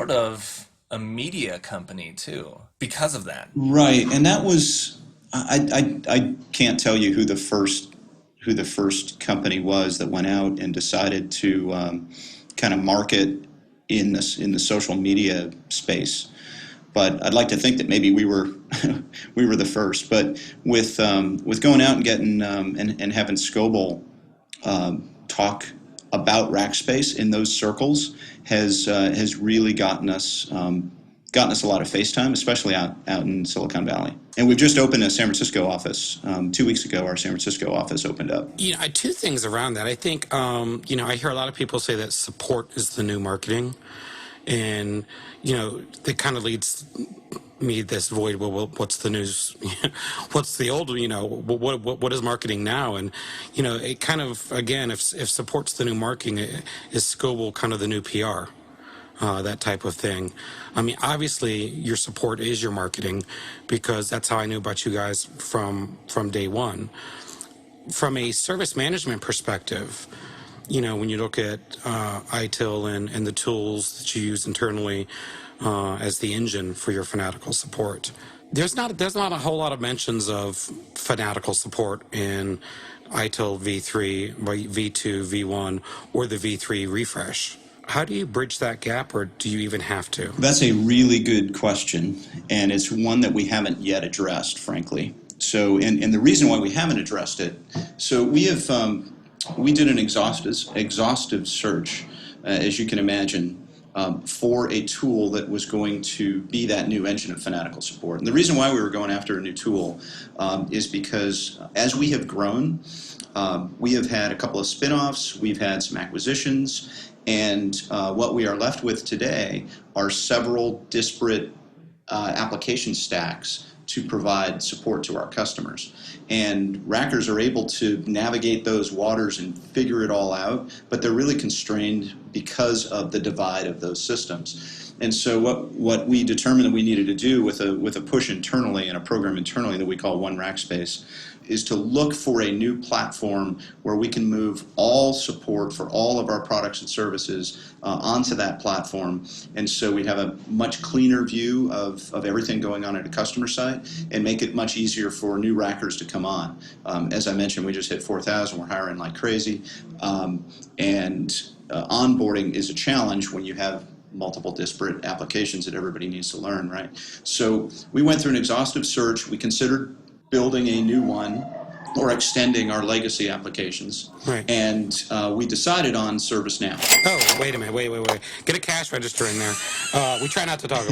sort of a media company too because of that. Right, and that was I can't tell you who the first company was that went out and decided to kind of market in the social media space. But I'd like to think that maybe we were we were the first. But with going out and getting and having Scoble talk about rack space in those circles has really gotten us a lot of face time, especially out in Silicon Valley. And we've just opened a San Francisco office. 2 weeks ago, our San Francisco office opened up. Two things around that. I think, I hear a lot of people say that support is the new marketing. And, that kind of leads me this void. Well, what's the news? What's the old, what is marketing now? And, it kind of, again, if support's the new marketing, is Scoble kind of the new PR? That type of thing. I mean, obviously, your support is your marketing, because that's how I knew about you guys from day one. From a service management perspective, when you look at ITIL and the tools that you use internally as the engine for your fanatical support, there's not a whole lot of mentions of fanatical support in ITIL V3, V2, V1, or the V3 refresh. How do you bridge that gap, or do you even have to? That's a really good question, and it's one that we haven't yet addressed, frankly. So, and the reason why we haven't addressed it, so we did an exhaustive search, as you can imagine, for a tool that was going to be that new engine of fanatical support. And the reason why we were going after a new tool is because as we have grown, we have had a couple of spin-offs, we've had some acquisitions, and what we are left with today are several disparate application stacks to provide support to our customers. And rackers are able to navigate those waters and figure it all out, but they're really constrained because of the divide of those systems. And so what we determined that we needed to do with a push internally and a program internally that we call One Rackspace is to look for a new platform where we can move all support for all of our products and services onto that platform. And so we'd have a much cleaner view of everything going on at a customer site and make it much easier for new rackers to come on. As I mentioned, we just hit 4,000. We're hiring like crazy. Onboarding is a challenge when you have multiple disparate applications that everybody needs to learn, right? So we went through an exhaustive search. We considered building a new one or extending our legacy applications. Right. And we decided on ServiceNow. Oh, wait a minute. Wait. Get a cash register in there. We try not to talk about